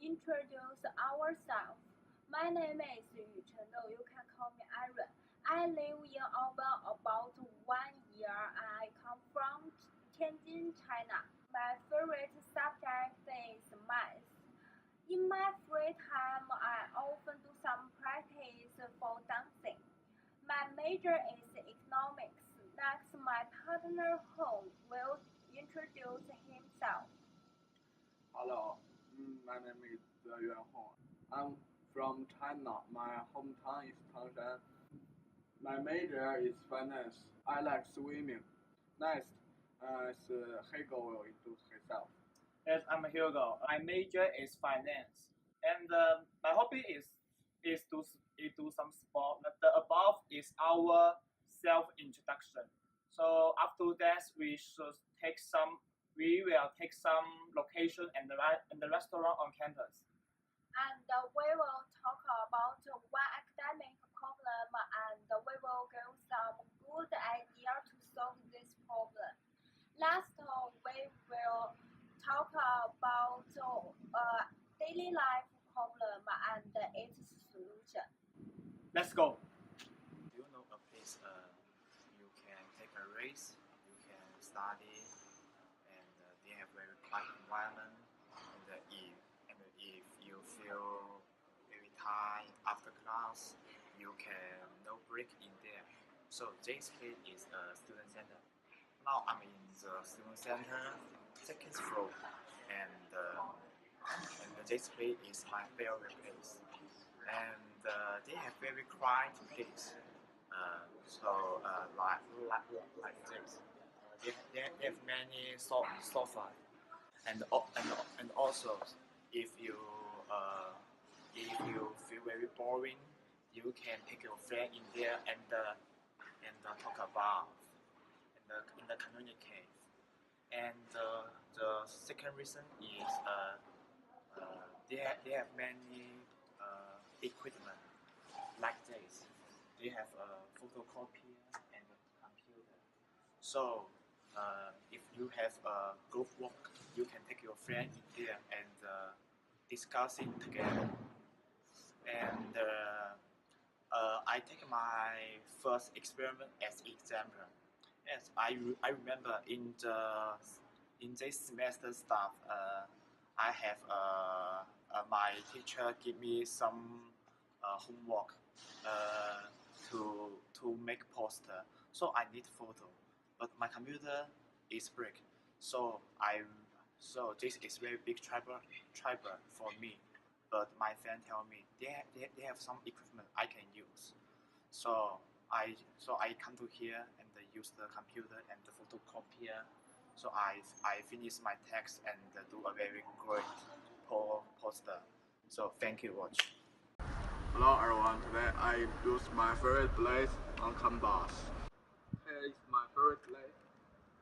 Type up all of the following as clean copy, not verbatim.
introduce ourselves. My name is Yu Chengdou. You can call me Aaron. I live in Auburn about 1 year. I come from Tianjin, China. My favorite subject is math. In my free time, I often do some practice for dancing. My major is economics. Next, my partner Hong will introduce himself. Hello, my name is Yuan Hong. I'm from China. My hometown is Tangshan. My major is finance. I like swimming. Next, Hugo will introduce himself. Yes, I'm Hugo. My major is finance, and my hobby is do some sport. The above is our self introduction. So after that, we should take some. We will take some location and the restaurant on campus. And we will talk about one academic problem and we will give some good idea to solve this problem. Last, we will talk about daily life problem and its solution. Let's go. Do you know a place you can take a race, you can study, and they have very quiet environment. And if you feel very tired after class, you can no break in there. So JSK is a student center. Now I'm in the student center, second floor, and the JSK is my favorite place. And they have very quiet place. Like this. They have many sofa, and also if you feel very boring, you can take your friend in there and talk about in the communicate. And the second reason is they have many equipment like this. They have a photocopier and a computer. So if you have a group work, you can take your friend in there and discuss it together. And I take my first experiment as example. Yes, I remember in this semester stuff, I have my teacher give me some homework to make poster. So I need photo, but my computer is break. So this is very big trouble for me. But my friend tell me they have some equipment I can use. So I come to here and use the computer and the photocopier. So I finish my text and do a very great poster. So thank you watch. Hello everyone. Today I introduce my favorite place on campus. Here is my favorite place,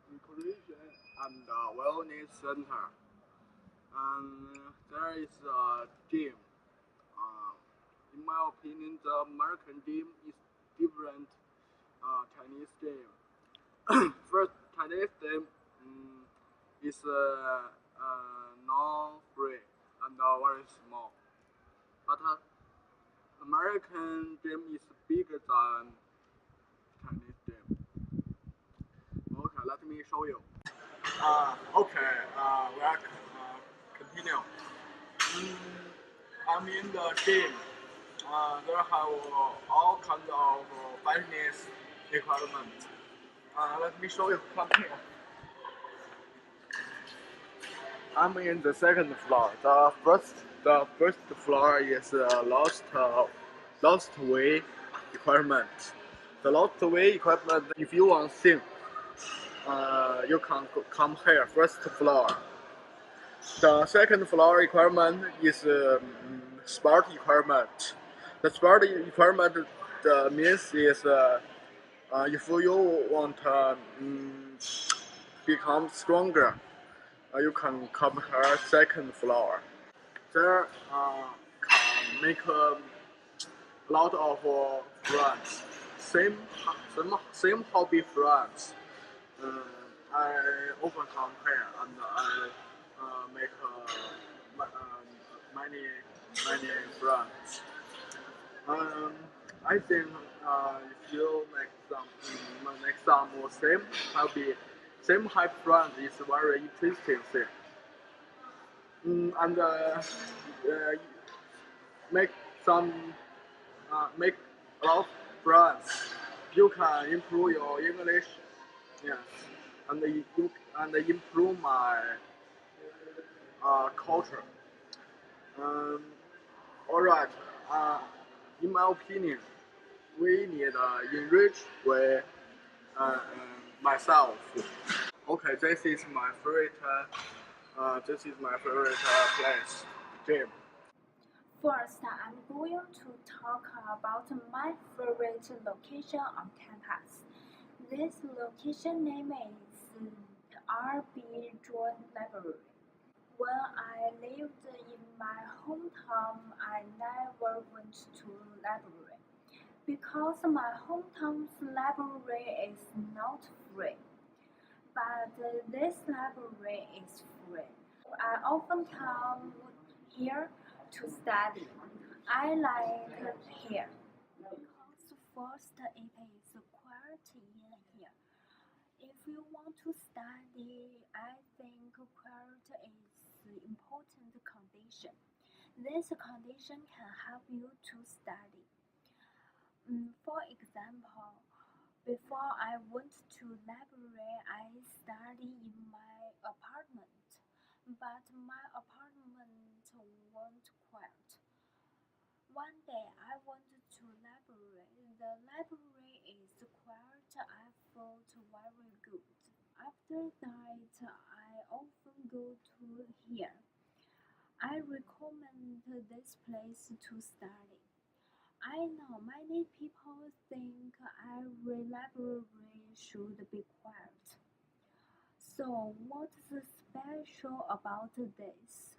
inclusion and wellness center. And there is a gym. In my opinion, the American gym is different Chinese gym. First, Chinese gym is not free and very small, but American gym is bigger than Chinese gym. Okay, let me show you. We are continue. I'm in the gym. There have all kinds of fitness equipment. Let me show you. Come here. I'm in the second floor. The first floor is lost way equipment. The lost way equipment. If you want to sing, you can come here. First floor. The second floor equipment is sport equipment. The sport equipment means is if you want to become stronger, you can come here second floor. There can make a lot of friends, same hobby friends. I often come here and I make many friends. I think if you make some same hype friends is very interesting thing. And make some make a lot of friends. You can improve your English, yes, and you and improve my culture. Um, all right. Uh, in my opinion, we need enrich with myself. Okay, this is my favorite place, gym. First, I'm going to talk about my favorite location on campus. This location name is R.B. Jordan Library. When I lived in my hometown, I never went to library because my hometown's library is not free. But this library is free. I often come here to study. I like it here because first it is quiet in here. If you want to study, I think quiet is important condition. This condition can help you to study. For example, before I went to library, I studied in my apartment, but my apartment wasn't quiet. One day I went to library. The library is quiet. I felt very good. After that, I often go to here. I recommend this place to study. I know many people think every library should be quiet. So, what's special about this?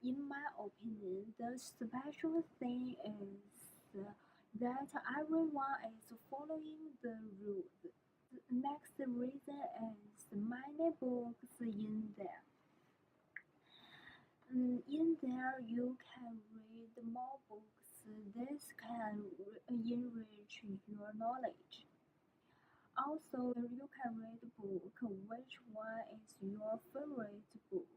In my opinion, the special thing is that everyone is following the rules. The next reason is many books in there. In there, you can read more books. This can enrich your knowledge. Also, you can read book. Which one is your favorite book?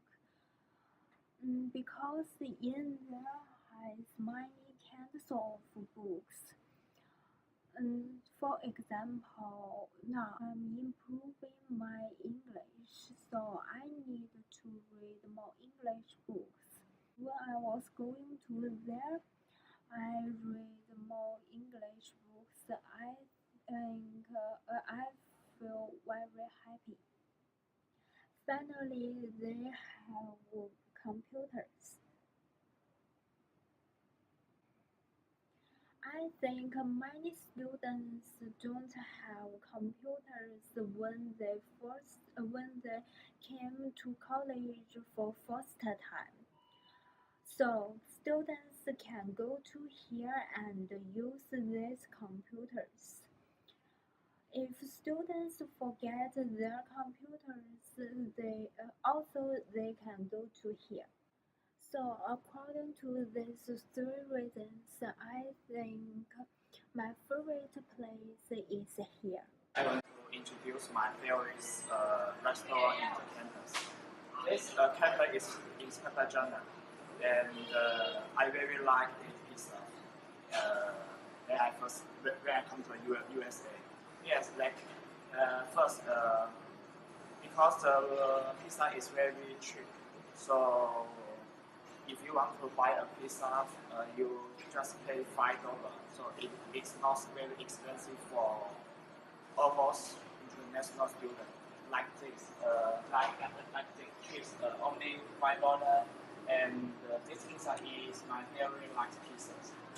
Because in there has many kinds of books. For example, now I'm improving my English, so I need to read more English books. When I was going to there, I read more English books. I think I feel very happy. Finally, they have computers. I think many students don't have computers when they came to college for first time. So students can go to here and use these computers. If students forget their computers, they can go to here. So according to these three reasons, I think my favorite place is here. I want to introduce my favorite restaurant in the campus. This campus is Papa John's, and I very like this pizza. When I come to USA. Yes, like first because the pizza is very cheap, so if you want to buy a pizza, you just pay $5. So it's not very expensive for almost international students like this. Like this, only $5, and this pizza is my favorite like pizza.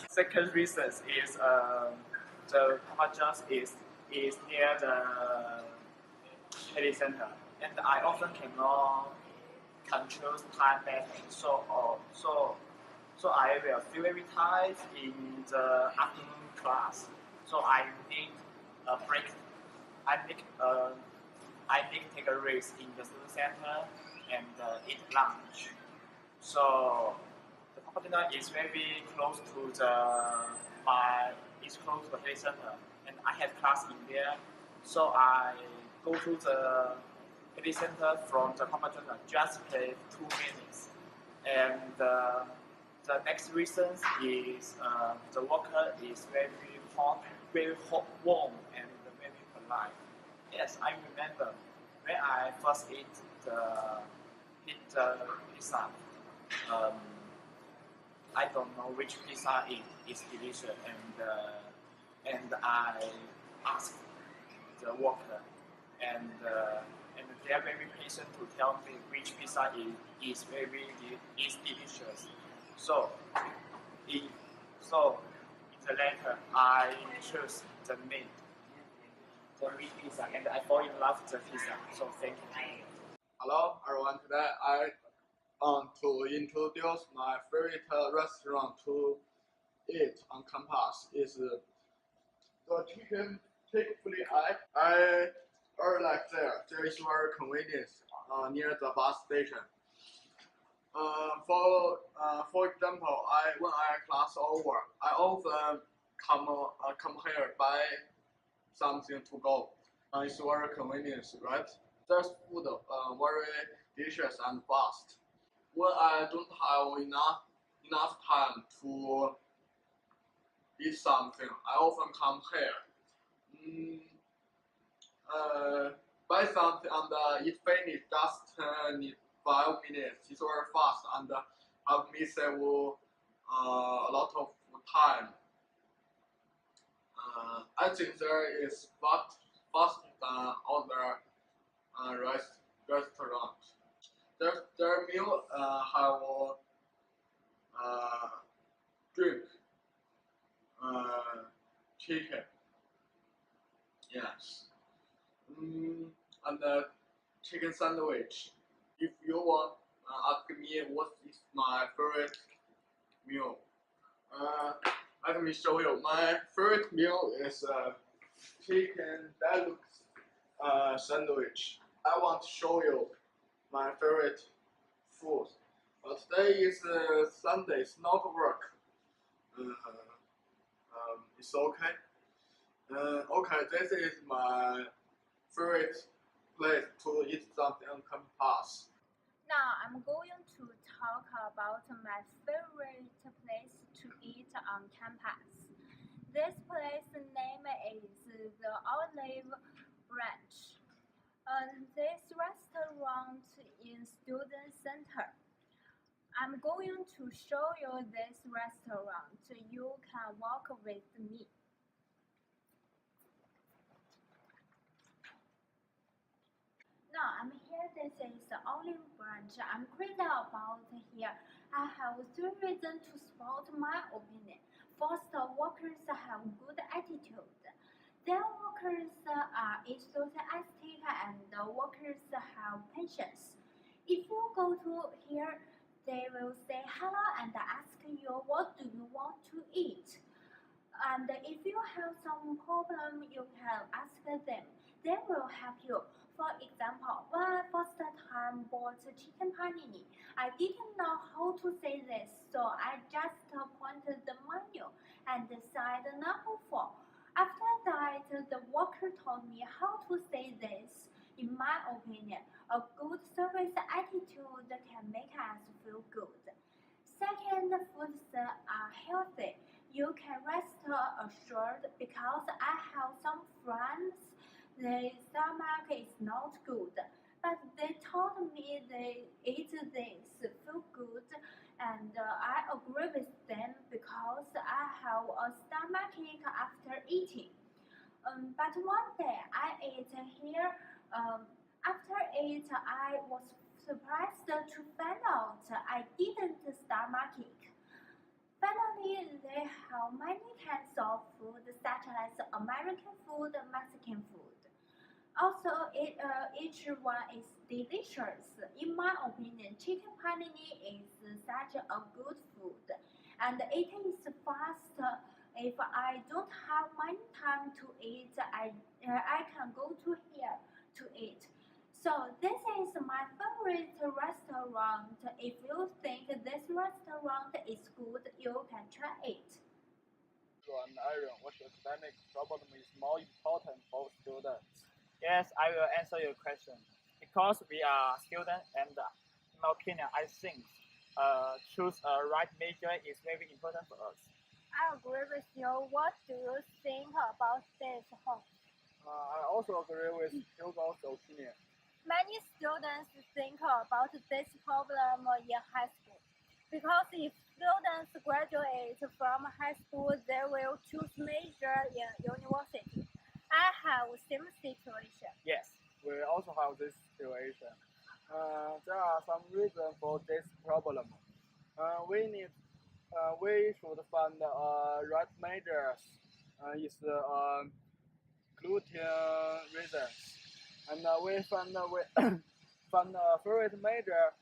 Second reason is the Papa John's is near the Kelly Center, and I often cannot control time better. So I will feel very tired in the afternoon class. So I need a break. I need take a rest in the student center and eat lunch. So the Pasadena is very close to the Play Center, and I have class in there, so I go to the Play Center from the Pasadena just play 2 minutes, and the next reason is the worker is very hot, warm, and very polite. Yes, I remember when I first eat the pizza. Um, I don't know which pizza is delicious, and I asked the worker, and they are very patient to tell me which pizza is delicious. So in the later I choose the meat pizza, and I fall in love with the pizza. So thank you. Hello everyone, today I want to introduce my favorite restaurant to eat on campus. Is the Chick-fil-A. I really like there. There is very convenient near the bus station. For example, when I class over, I often come here buy something to go. It's very convenient, right? There's food very delicious and fast. When I don't have enough time to eat something, I often come here. Buy something and it finished just in 5 minutes. It's very fast and help me save a lot of time. I think there is faster than other restaurants. Their meal have drink, chicken, yes, and chicken sandwich. If you want, ask me what is my favorite meal. Let me show you. My favorite meal is chicken deluxe sandwich. I want to show you my favorite food. Today is Sunday. It's not work. It's okay. Okay, this is my favorite place to eat something on campus. Now I'm going to talk about my favorite place to eat on campus. This place name is the Olive Branch. This restaurant in Student Center. I'm going to show you this restaurant. You can walk with me. Now I'm here. This is the Olive Branch. I'm crazy about here. I have 3 reasons to support my opinion. First, workers have good attitude. Their workers are enthusiastic and the workers have patience. If you go to here, they will say hello and ask you what do you want to eat. And if you have some problem, you can ask them. They will help you. For example, when I first time bought chicken panini, I didn't know how to say this, so I just pointed the menu and said number 4. After that, the worker told me how to say this. In my opinion, a good service attitude can make us feel good. Second, foods are healthy. You can rest assured because I have some friends, their stomach is not good, but they told me they eat this, feel good, and I agree with them because I have a stomachache after eating. But one day I ate here. After it, I was surprised to find out I didn't stomachache. Finally, they have many kinds of food such as American food, Mexican food. Also, each one is delicious. In my opinion, chicken panini is such a good food, and it is fast. If I don't have much time to eat, I can go to here to eat. So this is my favorite restaurant. If you think this restaurant is good, you can try it. And Aaron, what academic problem is more important for students? Yes, I will answer your question. Because we are students, and in my opinion, I think choose a right major is very important for us. I agree with you. What do you think about this? I also agree with Hugo's opinion. Many students think about this problem in high school because if students graduate from high school, they will choose major in university. I have same situation. Yes. We also have this situation. There are some reasons for this problem. We should find right majors. Is gluten reasons, and we find find a favorite major.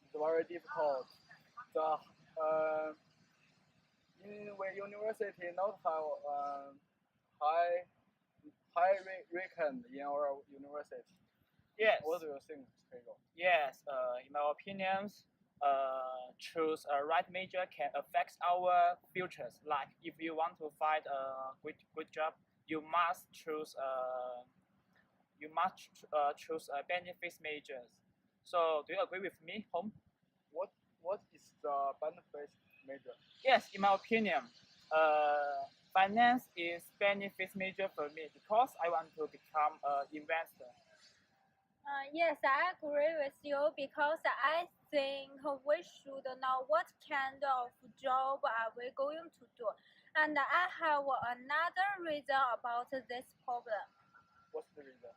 It's very difficult. The in university not have high rank in our university. Yes. What do you think, Pedro? Yes. In my opinions, choose a right major can affect our futures. Like if you want to find a good job, you must choose choose a benefits majors. So do you agree with me, Home? What is the benefit major? Yes, in my opinion, finance is benefits major for me because I want to become an investor. Yes, I agree with you because I think we should know what kind of job are we going to do. And I have another reason about this problem. What's the reason?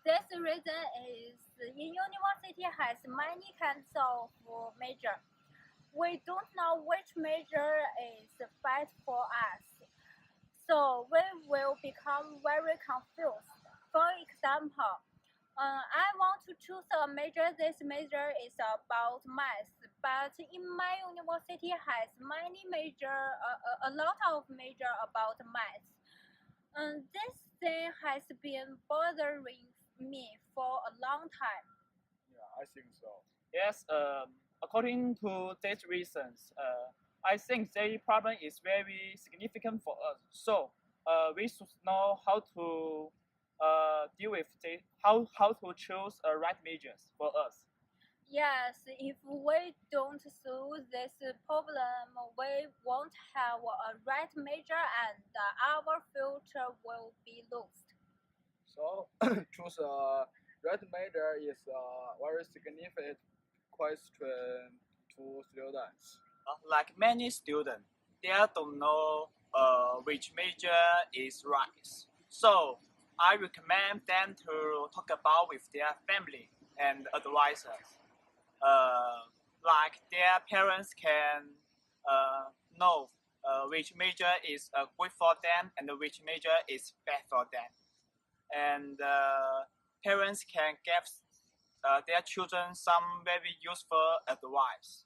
This reason is in university has many kinds of major. We don't know which major is best for us. So we will become very confused. For example, I want to choose a major. This major is about math, but in my university has many major, a lot of major about math. This thing has been bothering me for a long time. Yeah, I think so. Yes, according to these reasons, I think the problem is very significant for us. So we should know how to deal with how to choose right majors for us. Yes, if we don't solve this problem, we won't have a right major and our future will be lost. So choose a right major is a very significant question to students. Like many students, they don't know which major is right. So I recommend them to talk about with their family and advisors. Like their parents can know which major is good for them and which major is bad for them. And parents can give their children some very useful advice.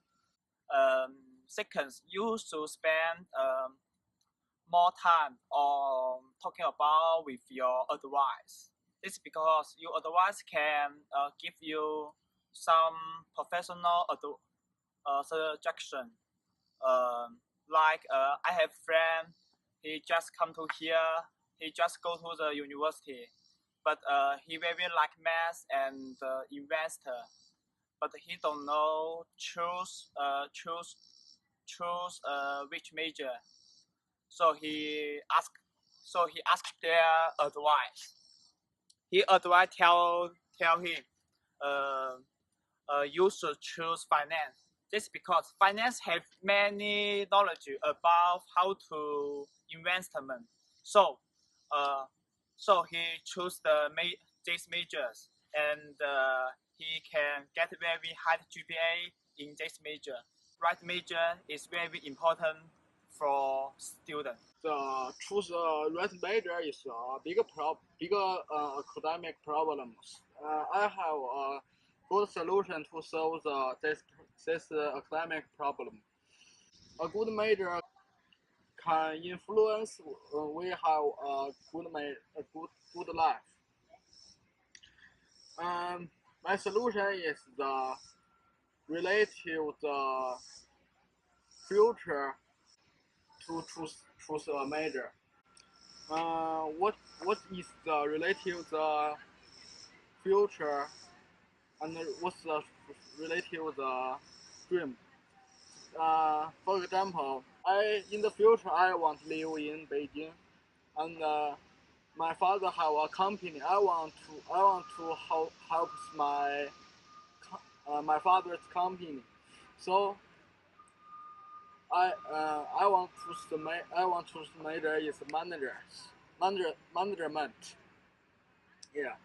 Second, you should spend more time on talking about with your advice. It's because your advice can give you some professional suggestion. Like I have friend, he just come to here, he just go to the university, but he very like math and investor, but he don't know choose which major. So he asked their advice. He advice tell him, uh, you should choose finance. This because finance have many knowledge about how to investment. So, so he choose these majors, and he can get very high GPA in this major. Right major is very important for students. The choose a right major is a bigger academic problems. I have a good solution to solve this academic problem. A good major can influence we have a good life. My solution is the relative the future to choose a major. What is the relative the future and what's the relative the dream? For example, I in the future I want to live in Beijing, and my father have a company. I want to help my father's company. So I want to major is management. Yeah,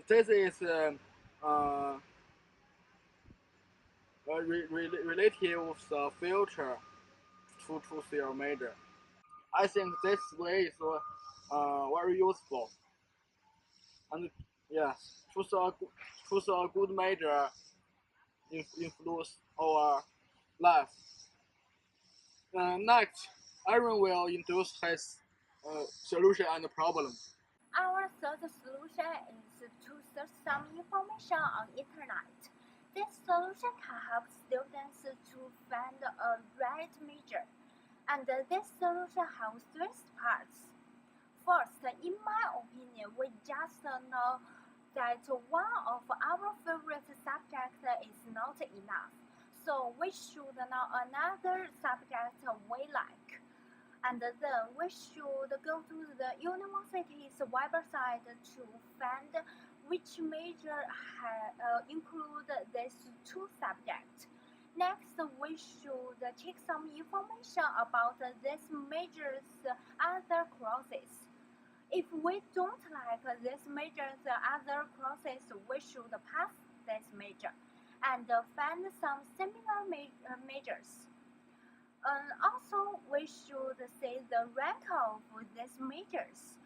this is uh, relative with the future to choose your major. I think this way is very useful. And yes, choose a good major influence our life. Next, Aaron will introduce his solution and problem. Our third solution is to search some information on internet. This solution can help students to find a right major. And this solution has three parts. First, in my opinion, we just know that one of our favorite subjects is not enough. So we should know another subject we like. And then we should go to the university's website to find which major include these two subjects. Next, we should check some information about this major's other courses. If we don't like this major's other courses, we should pass this major and find some similar majors. Also, we should see the rank of these majors,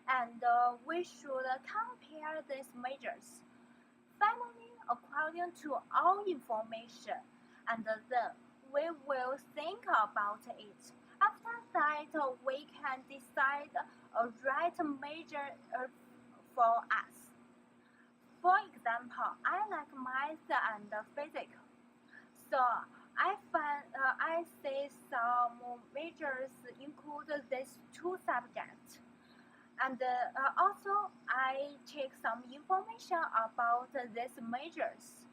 and we should compare these majors. Finally, according to all information, and then we will think about it. After that, we can decide a right major for us. For example, I like math and physics. So I see some majors include these two subjects, and also I check some information about these majors.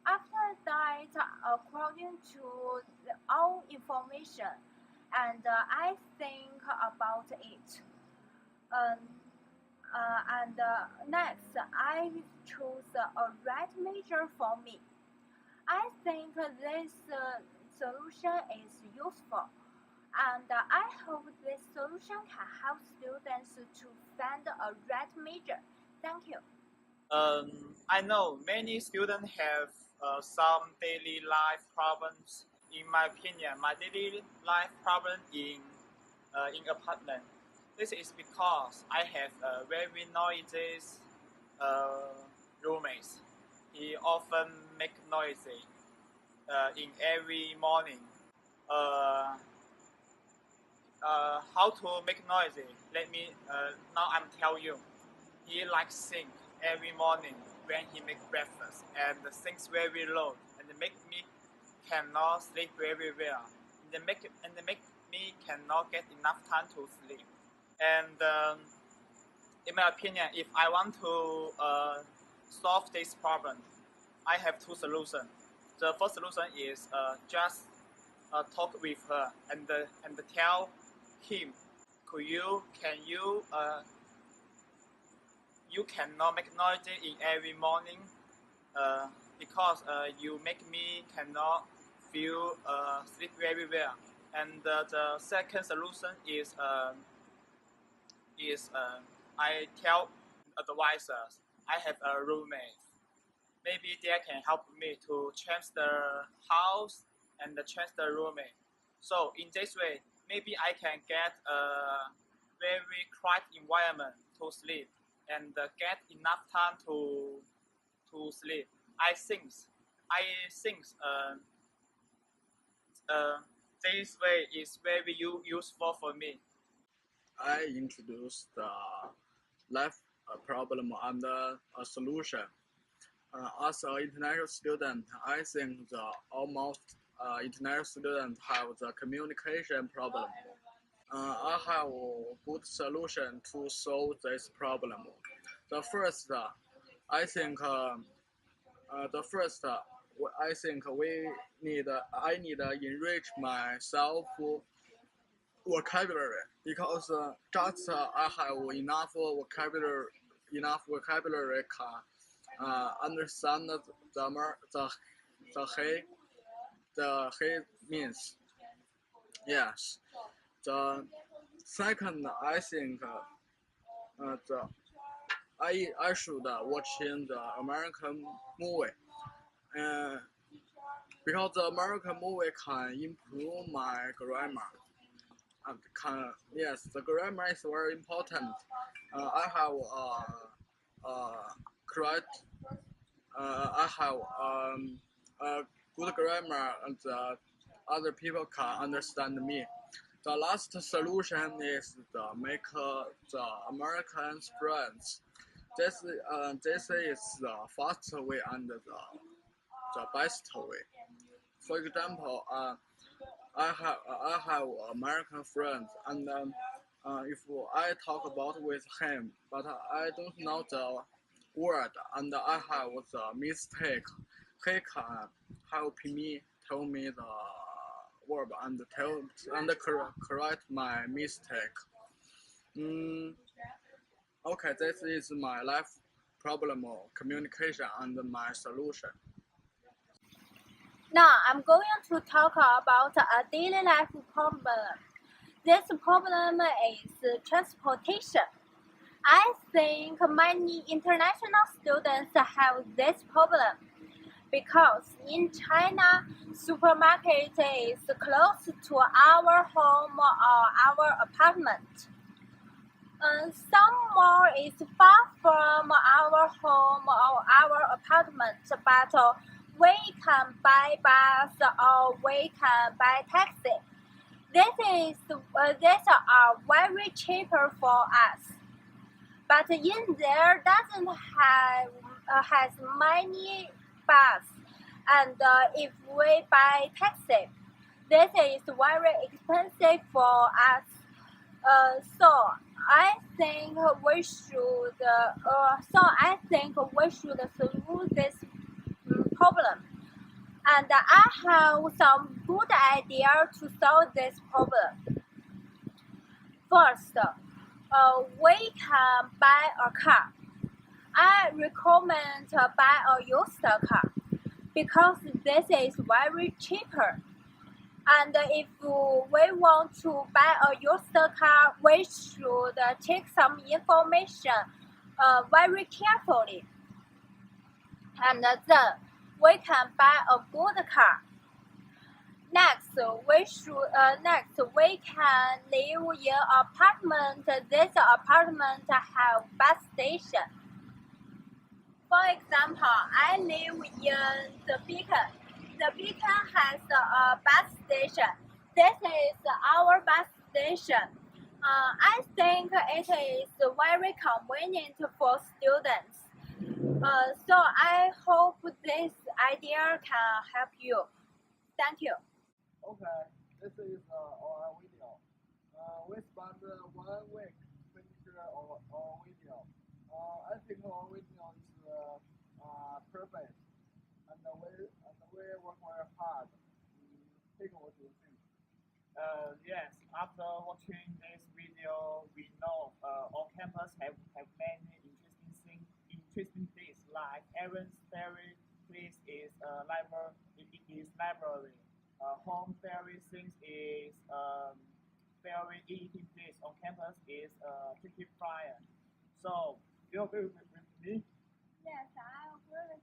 After that, according to all information, and I think about it. Um, and next, I choose a right major for me. I think this solution is useful, and I hope this solution can help students to find a right major. Thank you. I know many students have some daily life problems. In my opinion, my daily life problem in apartment. This is because I have very noisy roommates. He often make noisy in every morning. Uh, how to make noisy? Let me now I'm tell you. He likes sing every morning when he make breakfast and sings very loud and make me cannot sleep very well. And make me cannot get enough time to sleep. And in my opinion, if I want to solve this problem, I have two solutions. The first solution is just talk with her and tell him, can you cannot make noise in every morning because you make me cannot feel sleep very well. And the second solution is I tell advisors I have a roommate. Maybe they can help me to change the house and change the roommate. So in this way, maybe I can get a very quiet environment to sleep and get enough time to sleep. I think this way is very useful for me. I introduced the life problem and a solution. as an international student, I think the almost international students have the communication problem. I have a good solution to solve this problem. The first, I think, the first, I think I need to enrich myself vocabulary because just I have enough vocabulary can understand the he means. Yes. The second, I think the I should watching the American movie. Uh, because the American movie can improve my grammar. And can yes, the grammar is very important. I have correct. I have a good grammar, and other people can understand me. The last solution is to make the Americans friends. This is the fast way and the best way. For example, I have American friends, and if I talk about with him, but I don't know the word, and I have the mistake, he can help me tell me the word and correct my mistake. Okay, this is my life problem of communication and my solution. Now I'm going to talk about a daily life problem. This problem is transportation. I think many international students have this problem because in China, supermarket is close to our home or our apartment. Some mall is far from our home or our apartment, but we can buy bus or we can buy taxi. These are very cheaper for us. But in there doesn't have has many bus, and if we buy taxi, this is very expensive for us. So I think we should. I think we should solve this problem. And I have some good idea to solve this problem. First, we can buy a car. I recommend buy a used car because this is very cheaper. And if we want to buy a used car, we should check some information very carefully. And then we can buy a good car. Next, we can live in apartment. This apartment have bus station. For example, I live in the Beacon. The Beacon has a bus station. This is our bus station. I think it is very convenient for students. So I hope this idea can help you. Thank you. Okay, this is our video. We spent 1 week finish our video. I think our video is perfect, and we work very hard. Take what you think. Yes, after watching this video, we know on campus have many interesting things like Aaron's favorite place is library. It is library. Home favorite things is very eating place on campus is chicken fryer. So you agree with me? Yes, I agree with